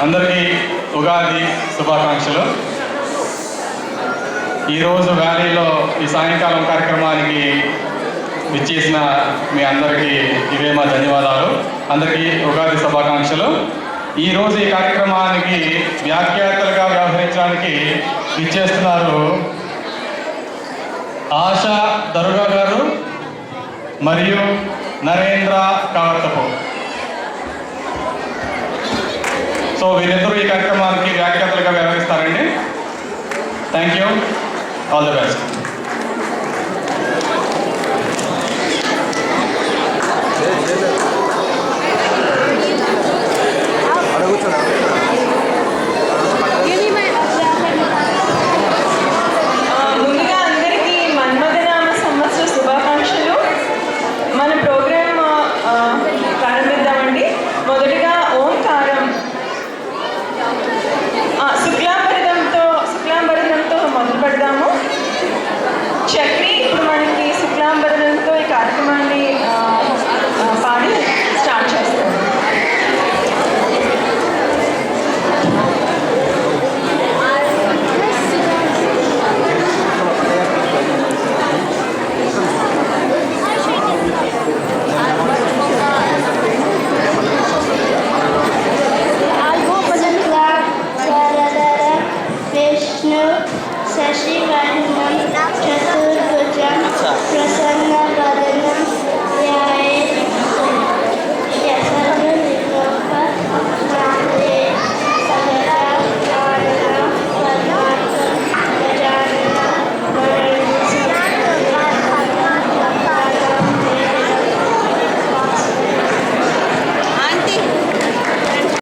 అందరికీ ఉగాది శుభాకాంక్షలు. ఈరోజు వ్యాలీలో ఈ సాయంకాలం కార్యక్రమానికి ఇచ్చేసిన మీ అందరికీ ఇవే మా ధన్యవాదాలు. అందరికీ ఉగాది శుభాకాంక్షలు. ఈరోజు ఈ కార్యక్రమానికి వ్యాఖ్యాతలుగా వ్యవహరించడానికి ఇచ్చేస్తున్నారు ఆశా దరుగా గారు మరియు నరేంద్ర కావర్తపు. సో వీరిద్దరూ ఈ కార్యక్రమానికి వ్యాఖ్యాతలుగా వ్యవహరిస్తారండి. Thank you. All the best.